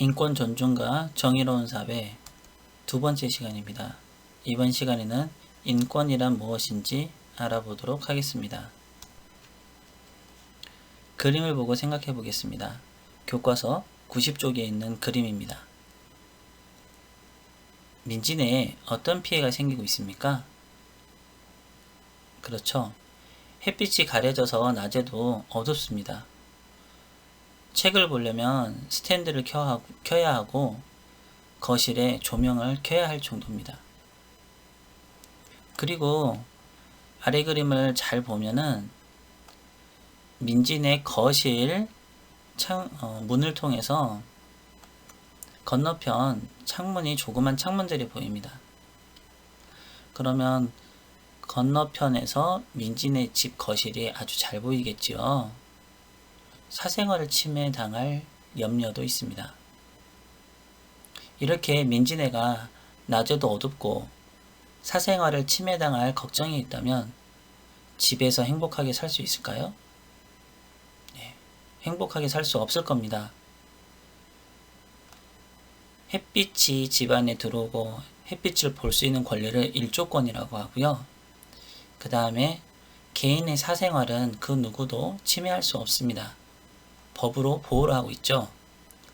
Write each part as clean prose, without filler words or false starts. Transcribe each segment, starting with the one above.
인권 존중과 정의로운 사회 두 번째 시간입니다. 이번 시간에는 인권이란 무엇인지 알아보도록 하겠습니다. 그림을 보고 생각해 보겠습니다. 교과서 90쪽에 있는 그림입니다. 민지 내에 어떤 피해가 생기고 있습니까? 그렇죠. 햇빛이 가려져서 낮에도 어둡습니다. 책을 보려면 스탠드를 켜야 하고 거실에 조명을 켜야 할 정도입니다. 그리고 아래 그림을 잘 보면은 민지네 거실 문을 통해서 건너편 창문이 조그만 창문들이 보입니다. 그러면 건너편에서 민지네 집 거실이 아주 잘 보이겠지요. 사생활을 침해당할 염려도 있습니다. 이렇게 민지네가 낮에도 어둡고 사생활을 침해당할 걱정이 있다면 집에서 행복하게 살 수 있을까요? 네, 행복하게 살 수 없을 겁니다. 햇빛이 집 안에 들어오고 햇빛을 볼 수 있는 권리를 일조권이라고 하고요. 그 다음에 개인의 사생활은 그 누구도 침해할 수 없습니다. 법으로 보호를 하고 있죠.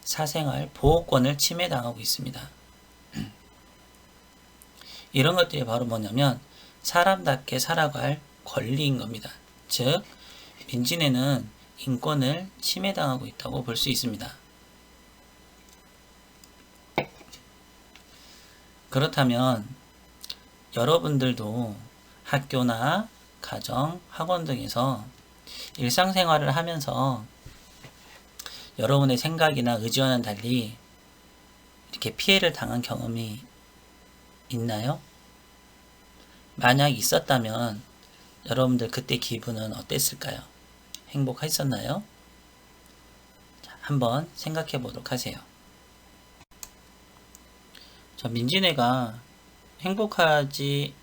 사생활 보호권을 침해당하고 있습니다. 이런 것들이 바로 뭐냐면 사람답게 살아갈 권리인 겁니다. 즉 민지네는 인권을 침해당하고 있다고 볼 수 있습니다. 그렇다면 여러분들도 학교나 가정, 학원 등에서 일상생활을 하면서 여러분의 생각이나 의지와는 달리 이렇게 피해를 당한 경험이 있나요? 만약 있었다면 여러분들 그때 기분은 어땠을까요? 행복했었나요? 한번 생각해 보도록 하세요. 민지네가 행복하지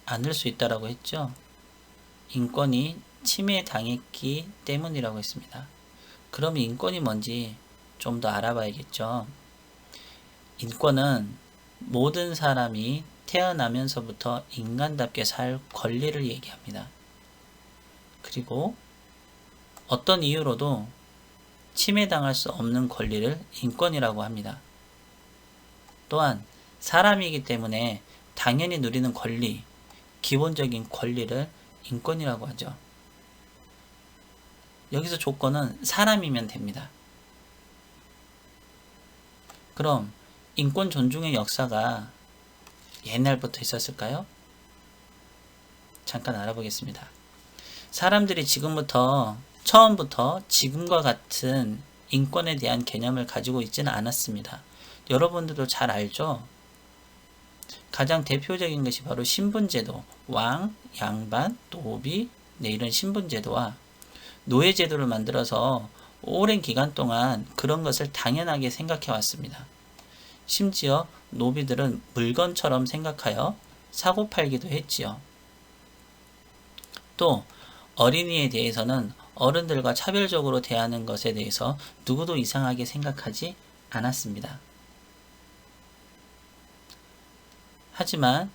않을 수 있다라고 했죠. 인권이 침해당했기 때문이라고 했습니다. 그럼 인권이 뭔지 좀 더 알아봐야겠죠. 인권은 모든 사람이 태어나면서부터 인간답게 살 권리를 얘기합니다. 그리고 어떤 이유로도 침해당할 수 없는 권리를 인권이라고 합니다. 또한 사람이기 때문에 당연히 누리는 권리, 기본적인 권리를 인권이라고 하죠. 여기서 조건은 사람이면 됩니다. 그럼 인권 존중의 역사가 옛날부터 있었을까요? 잠깐 알아보겠습니다. 사람들이 처음부터 지금과 같은 인권에 대한 개념을 가지고 있지는 않았습니다. 여러분들도 잘 알죠? 가장 대표적인 것이 바로 신분제도, 왕, 양반, 노비, 이런 신분제도와 노예제도를 만들어서 오랜 기간 동안 그런 것을 당연하게 생각해 왔습니다. 심지어 노비들은 물건처럼 생각하여 사고 팔기도 했지요. 또 어린이에 대해서는 어른들과 차별적으로 대하는 것에 대해서 누구도 이상하게 생각하지 않았습니다. 하지만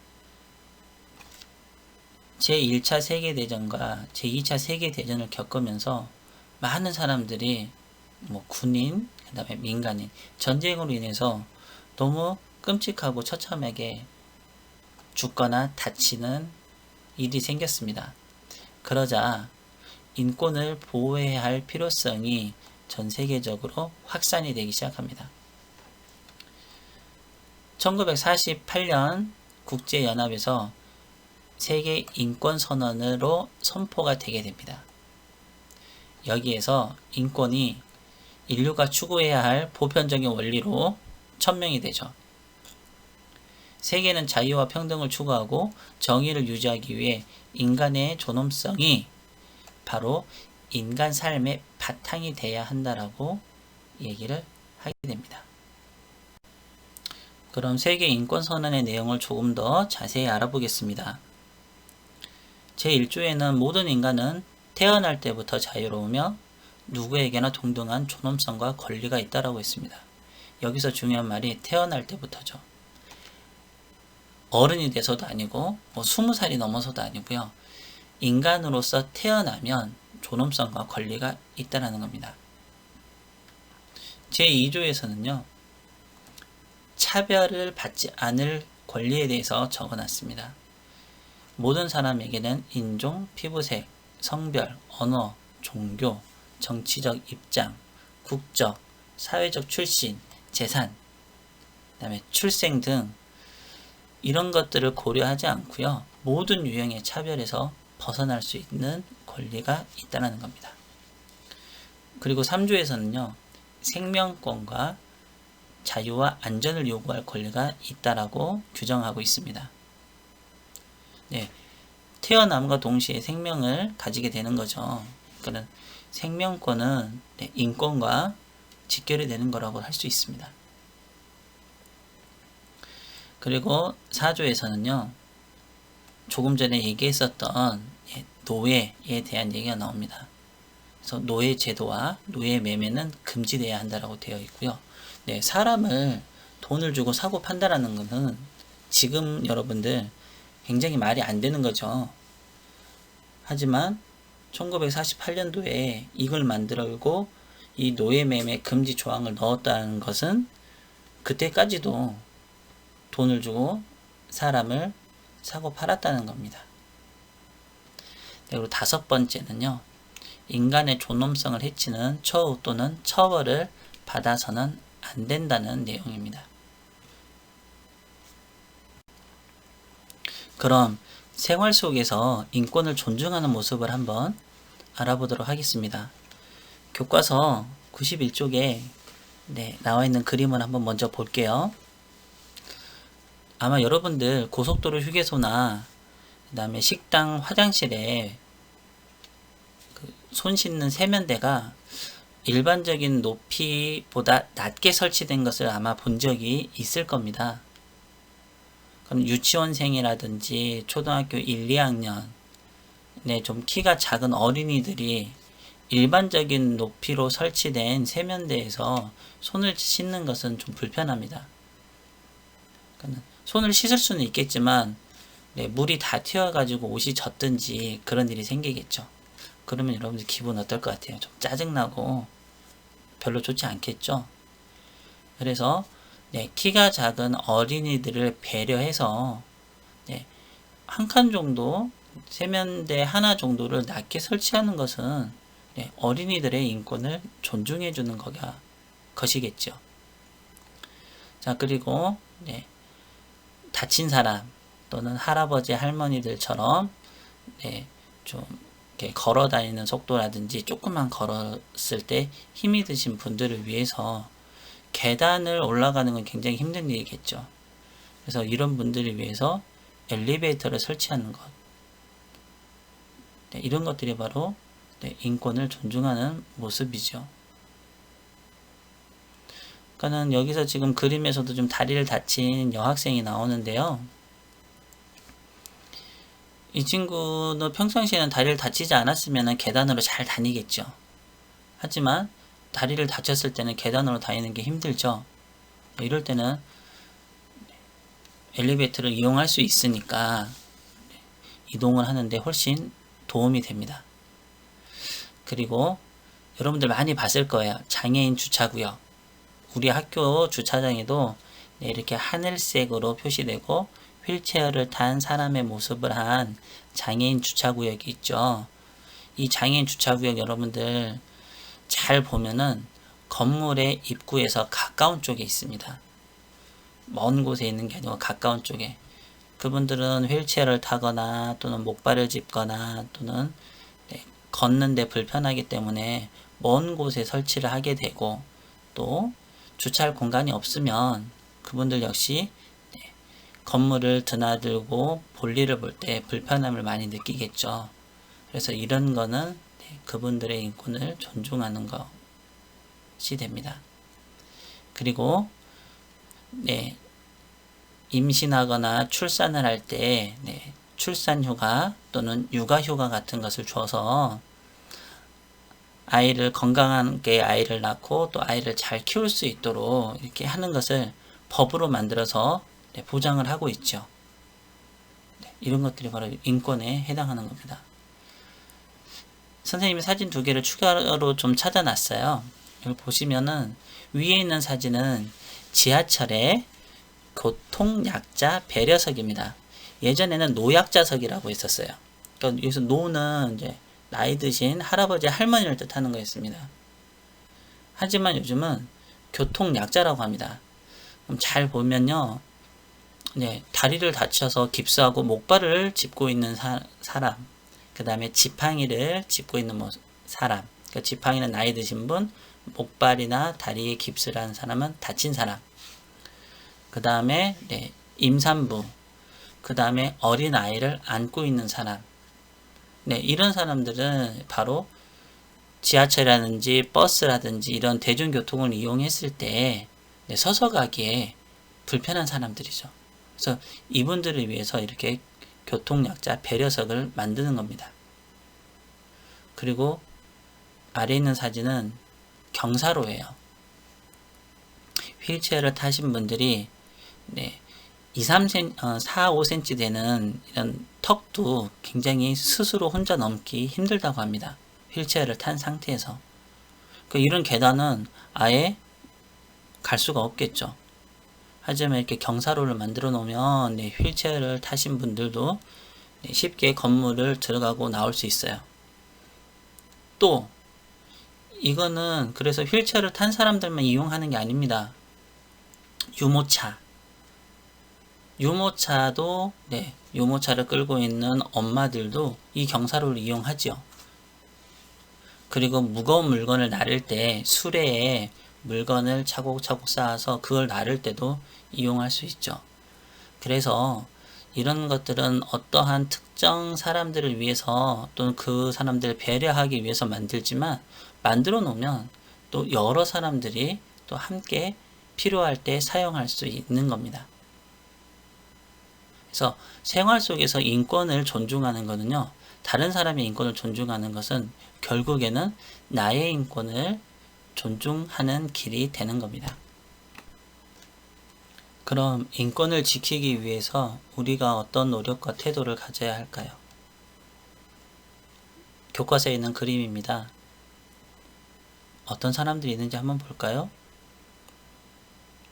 제1차 세계대전과 제2차 세계대전을 겪으면서 많은 사람들이 군인, 그 다음에 민간인, 전쟁으로 인해서 너무 끔찍하고 처참하게 죽거나 다치는 일이 생겼습니다. 그러자 인권을 보호해야 할 필요성이 전 세계적으로 확산이 되기 시작합니다. 1948년 국제연합에서 세계 인권선언으로 선포가 되게 됩니다. 여기에서 인권이 인류가 추구해야 할 보편적인 원리로 천명이 되죠. 세계는 자유와 평등을 추구하고 정의를 유지하기 위해 인간의 존엄성이 바로 인간 삶의 바탕이 돼야 한다라고 얘기를 하게 됩니다. 그럼 세계 인권선언의 내용을 조금 더 자세히 알아보겠습니다. 제1조에는 모든 인간은 태어날 때부터 자유로우며 누구에게나 동등한 존엄성과 권리가 있다라고 했습니다. 여기서 중요한 말이 태어날 때부터죠. 어른이 돼서도 아니고 뭐 20살이 넘어서도 아니고요. 인간으로서 태어나면 존엄성과 권리가 있다는 겁니다. 제2조에서는요. 차별을 받지 않을 권리에 대해서 적어놨습니다. 모든 사람에게는 인종, 피부색, 성별, 언어, 종교, 정치적 입장, 국적, 사회적 출신, 재산, 그 다음에 출생 등 이런 것들을 고려하지 않고요. 모든 유형의 차별에서 벗어날 수 있는 권리가 있다는 겁니다. 그리고 3조에서는요. 생명권과 자유와 안전을 요구할 권리가 있다라고 규정하고 있습니다. 네, 태어남과 동시에 생명을 가지게 되는 거죠. 그러니까 생명권은 인권과 직결이 되는 거라고 할 수 있습니다. 그리고 4조에서는요. 조금 전에 얘기했었던 노예에 대한 얘기가 나옵니다. 그래서 노예 제도와 노예 매매는 금지되어야 한다고 되어 있고요. 네, 사람을 돈을 주고 사고 판다라는 것은 지금 여러분들 굉장히 말이 안 되는 거죠. 하지만 1948년도에 이걸 만들고 이 노예 매매 금지 조항을 넣었다는 것은 그때까지도 돈을 주고 사람을 사고 팔았다는 겁니다. 그리고 5번째는요. 인간의 존엄성을 해치는 처우 또는 처벌을 받아서는 안 된다는 내용입니다. 그럼 생활 속에서 인권을 존중하는 모습을 한번 알아보도록 하겠습니다. 교과서 91쪽에 나와 있는 그림을 한번 먼저 볼게요. 아마 여러분들 고속도로 휴게소나 그 다음에 식당 화장실에 손 씻는 세면대가 일반적인 높이보다 낮게 설치된 것을 아마 본 적이 있을 겁니다. 그럼 유치원생이라든지 초등학교 1, 2학년 좀 키가 작은 어린이들이 일반적인 높이로 설치된 세면대에서 손을 씻는 것은 좀 불편합니다. 손을 씻을 수는 있겠지만 물이 다 튀어가지고 옷이 젖든지 그런 일이 생기겠죠. 그러면 여러분들 기분 어떨 것 같아요? 좀 짜증나고 별로 좋지 않겠죠? 그래서 키가 작은 어린이들을 배려해서 한 칸 정도 세면대 하나 정도를 낮게 설치하는 것은 어린이들의 인권을 존중해 주는 것이겠죠. 자, 그리고 다친 사람 또는 할아버지 할머니들처럼 좀 이렇게 걸어 다니는 속도라든지 조금만 걸었을 때 힘이 드신 분들을 위해서 계단을 올라가는 건 굉장히 힘든 일이겠죠. 그래서 이런 분들을 위해서 엘리베이터를 설치하는 것, 이런 것들이 바로 인권을 존중하는 모습이죠. 그러니까는 여기서 지금 그림에서도 좀 다리를 다친 여학생이 나오는데요. 이 친구는 평상시에는 다리를 다치지 않았으면 계단으로 잘 다니겠죠. 하지만 다리를 다쳤을 때는 계단으로 다니는 게 힘들죠. 이럴 때는 엘리베이터를 이용할 수 있으니까 이동을 하는데 훨씬 도움이 됩니다. 그리고 여러분들 많이 봤을 거예요. 장애인 주차구역. 우리 학교 주차장에도 이렇게 하늘색으로 표시되고 휠체어를 탄 사람의 모습을 한 장애인 주차구역이 있죠. 이 장애인 주차구역 여러분들 잘 보면은 건물의 입구에서 가까운 쪽에 있습니다. 먼 곳에 있는 게 아니고 가까운 쪽에. 그분들은 휠체어를 타거나 또는 목발을 짚거나 또는 걷는데 불편하기 때문에 먼 곳에 설치를 하게 되고, 또 주차할 공간이 없으면 그분들 역시 건물을 드나들고 볼일을 볼 때 불편함을 많이 느끼겠죠. 그래서 이런 거는 그분들의 인권을 존중하는 것이 됩니다. 그리고 임신하거나 출산을 할 때 출산휴가 또는 육아휴가 같은 것을 줘서 아이를 건강하게 아이를 낳고 또 아이를 잘 키울 수 있도록 이렇게 하는 것을 법으로 만들어서 보장을 하고 있죠. 이런 것들이 바로 인권에 해당하는 겁니다. 선생님이 사진 2개를 추가로 좀 찾아놨어요. 여기 보시면은 위에 있는 사진은 지하철의 교통약자 배려석입니다. 예전에는 노약자석이라고 있었어요. 그러니까 여기서 노는 이제 나이 드신 할아버지 할머니를 뜻하는 거였습니다. 하지만 요즘은 교통약자라고 합니다. 그럼 잘 보면요, 다리를 다쳐서 깁스하고 목발을 짚고 있는 사람, 그 다음에 지팡이를 짚고 있는 사람, 그러니까 지팡이는 나이 드신 분, 목발이나 다리에 깁스를 한 사람은 다친 사람, 그 다음에 임산부, 그 다음에 어린 아이를 안고 있는 사람, 이런 사람들은 바로 지하철이라든지 버스라든지 이런 대중교통을 이용했을 때 서서 가기에 불편한 사람들이죠. 그래서 이분들을 위해서 이렇게 교통약자 배려석을 만드는 겁니다. 그리고 아래 있는 사진은 경사로예요. 휠체어를 타신 분들이 4, 5cm 되는 이런 턱도 굉장히 스스로 혼자 넘기 힘들다고 합니다. 휠체어를 탄 상태에서. 이런 계단은 아예 갈 수가 없겠죠. 하지만 이렇게 경사로를 만들어 놓으면 휠체어를 타신 분들도 쉽게 건물을 들어가고 나올 수 있어요. 또 이거는 그래서 휠체어를 탄 사람들만 이용하는 게 아닙니다. 유모차도 유모차를 끌고 있는 엄마들도 이 경사로를 이용하죠. 그리고 무거운 물건을 나를 때 수레에 물건을 차곡차곡 쌓아서 그걸 나를 때도 이용할 수 있죠. 그래서 이런 것들은 어떠한 특정 사람들을 위해서 또는 그 사람들을 배려하기 위해서 만들지만 만들어 놓으면 또 여러 사람들이 또 함께 필요할 때 사용할 수 있는 겁니다. 그래서 생활 속에서 인권을 존중하는 것은요, 다른 사람의 인권을 존중하는 것은 결국에는 나의 인권을 존중하는 길이 되는 겁니다. 그럼 인권을 지키기 위해서 우리가 어떤 노력과 태도를 가져야 할까요? 교과서에 있는 그림입니다. 어떤 사람들이 있는지 한번 볼까요?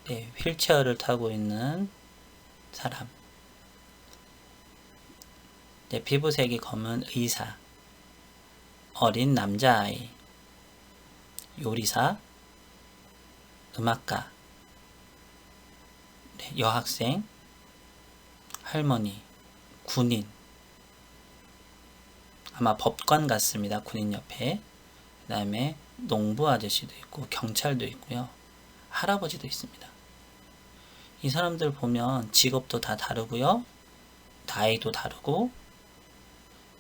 휠체어를 타고 있는 사람, 피부색이 검은 의사, 어린 남자아이, 요리사, 음악가, 여학생, 할머니, 군인, 아마 법관 같습니다. 군인 옆에. 그 다음에 농부 아저씨도 있고 경찰도 있고요. 할아버지도 있습니다. 이 사람들 보면 직업도 다 다르고요. 나이도 다르고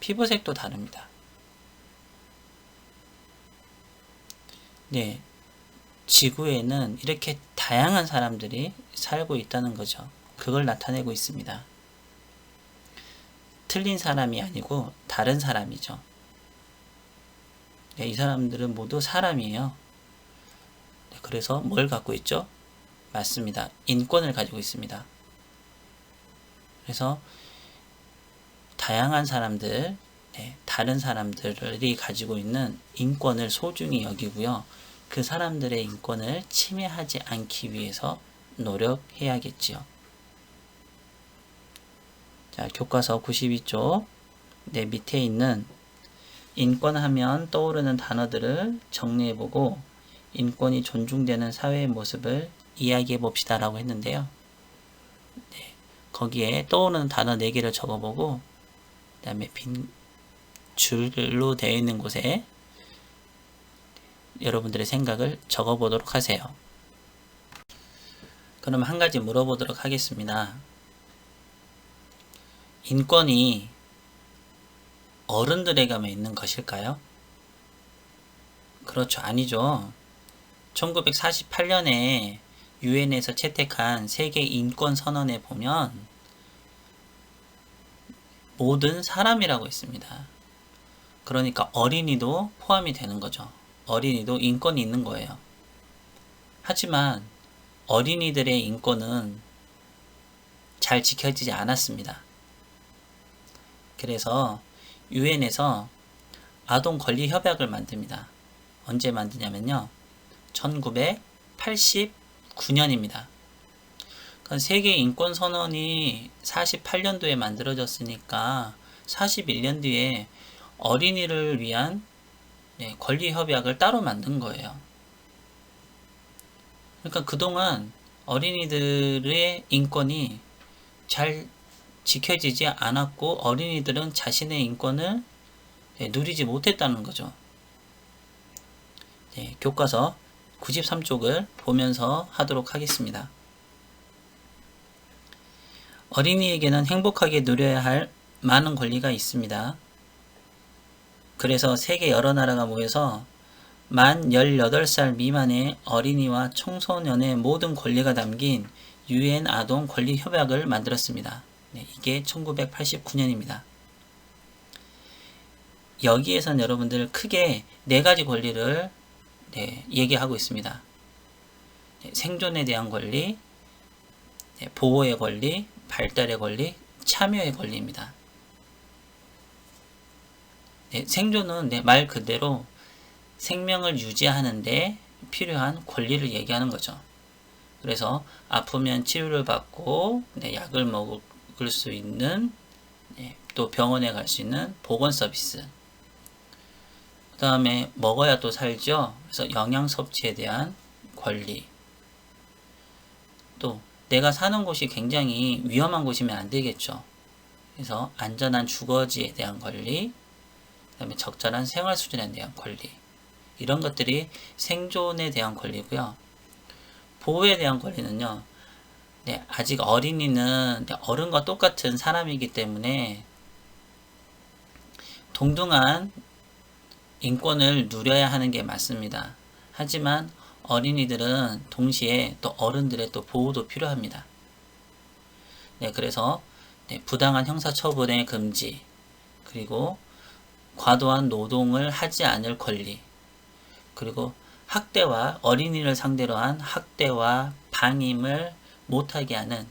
피부색도 다릅니다. 지구에는 이렇게 다양한 사람들이 살고 있다는 거죠. 그걸 나타내고 있습니다. 틀린 사람이 아니고 다른 사람이죠. 이 사람들은 모두 사람이에요. 그래서 뭘 갖고 있죠? 맞습니다. 인권을 가지고 있습니다. 그래서 다양한 사람들, 다른 사람들이 가지고 있는 인권을 소중히 여기고요. 그 사람들의 인권을 침해하지 않기 위해서 노력해야겠지요. 자, 교과서 92쪽 밑에 있는 인권하면 떠오르는 단어들을 정리해보고 인권이 존중되는 사회의 모습을 이야기해 봅시다 라고 했는데요. 거기에 떠오르는 단어 4개를 적어보고 그 다음에 빈 줄로 되어 있는 곳에 여러분들의 생각을 적어보도록 하세요. 그럼 한 가지 물어보도록 하겠습니다. 인권이 어른들에게만 있는 것일까요? 그렇죠. 아니죠. 1948년에 유엔에서 채택한 세계 인권 선언에 보면 모든 사람이라고 있습니다. 그러니까 어린이도 포함이 되는 거죠. 어린이도 인권이 있는 거예요. 하지만 어린이들의 인권은 잘 지켜지지 않았습니다. 그래서 유엔에서 아동 권리 협약을 만듭니다. 언제 만드냐면요. 1989년입니다. 세계 인권 선언이 48년도에 만들어졌으니까 41년 뒤에 어린이를 위한 권리 협약을 따로 만든 거예요. 그러니까 그동안 어린이들의 인권이 잘 지켜지지 않았고 어린이들은 자신의 인권을 누리지 못했다는 거죠. 교과서 93쪽을 보면서 하도록 하겠습니다. 어린이에게는 행복하게 누려야 할 많은 권리가 있습니다. 그래서 세계 여러 나라가 모여서 만 18살 미만의 어린이와 청소년의 모든 권리가 담긴 유엔 아동 권리 협약을 만들었습니다. 이게 1989년입니다. 여기에선 여러분들 크게 4가지 권리를 얘기하고 있습니다. 생존에 대한 권리, 보호의 권리, 발달의 권리, 참여의 권리입니다. 생존은 말 그대로 생명을 유지하는데 필요한 권리를 얘기하는 거죠. 그래서 아프면 치료를 받고 약을 먹을 수 있는, 또 병원에 갈 수 있는 보건 서비스, 그 다음에 먹어야 또 살죠. 그래서 영양 섭취에 대한 권리, 또 내가 사는 곳이 굉장히 위험한 곳이면 안 되겠죠. 그래서 안전한 주거지에 대한 권리, 그 다음에 적절한 생활 수준에 대한 권리, 이런 것들이 생존에 대한 권리고요. 보호에 대한 권리는요, 아직 어린이는 어른과 똑같은 사람이기 때문에 동등한 인권을 누려야 하는 게 맞습니다. 하지만 어린이들은 동시에 또 어른들의 또 보호도 필요합니다. 그래서 부당한 형사처분의 금지, 그리고 과도한 노동을 하지 않을 권리, 그리고 학대와 어린이를 상대로 한 학대와 방임을 못하게 하는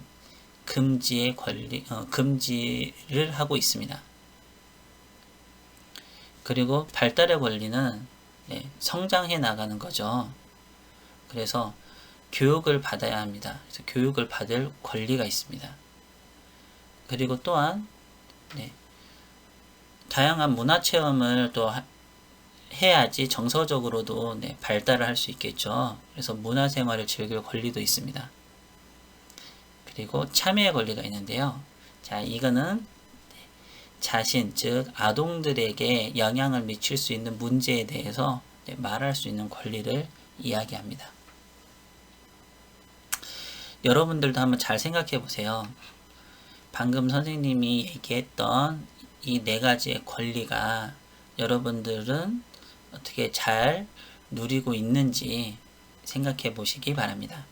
금지의 권리, 금지를 하고 있습니다. 그리고 발달의 권리는 성장해 나가는 거죠. 그래서 교육을 받아야 합니다. 그래서 교육을 받을 권리가 있습니다. 그리고 또한 다양한 문화 체험을 또 해야지 정서적으로도 발달을 할 수 있겠죠. 그래서 문화생활을 즐길 권리도 있습니다. 그리고 참여의 권리가 있는데요. 자, 이거는 자신, 즉 아동들에게 영향을 미칠 수 있는 문제에 대해서 말할 수 있는 권리를 이야기합니다. 여러분들도 한번 잘 생각해 보세요. 방금 선생님이 얘기했던 이 4가지의 권리가 여러분들은 어떻게 잘 누리고 있는지 생각해 보시기 바랍니다.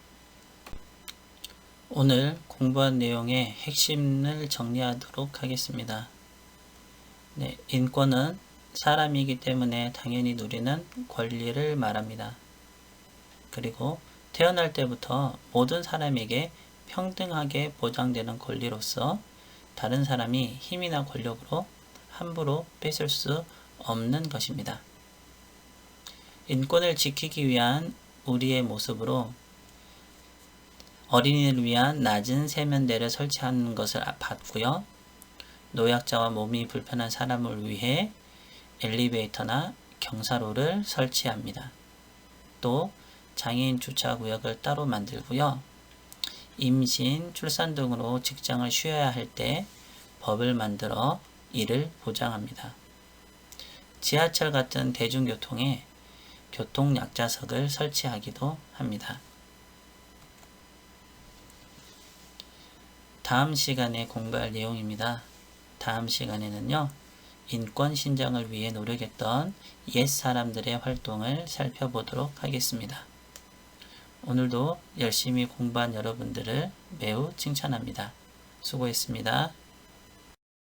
오늘 공부한 내용의 핵심을 정리하도록 하겠습니다. 인권은 사람이기 때문에 당연히 누리는 권리를 말합니다. 그리고 태어날 때부터 모든 사람에게 평등하게 보장되는 권리로서 다른 사람이 힘이나 권력으로 함부로 뺏을 수 없는 것입니다. 인권을 지키기 위한 우리의 모습으로 어린이를 위한 낮은 세면대를 설치하는 것을 봤고요. 노약자와 몸이 불편한 사람을 위해 엘리베이터나 경사로를 설치합니다. 또 장애인 주차구역을 따로 만들고요. 임신, 출산 등으로 직장을 쉬어야 할 때 법을 만들어 이를 보장합니다. 지하철 같은 대중교통에 교통약자석을 설치하기도 합니다. 다음 시간에 공부할 내용입니다. 다음 시간에는요, 인권 신장을 위해 노력했던 옛사람들의 활동을 살펴보도록 하겠습니다. 오늘도 열심히 공부한 여러분들을 매우 칭찬합니다. 수고했습니다.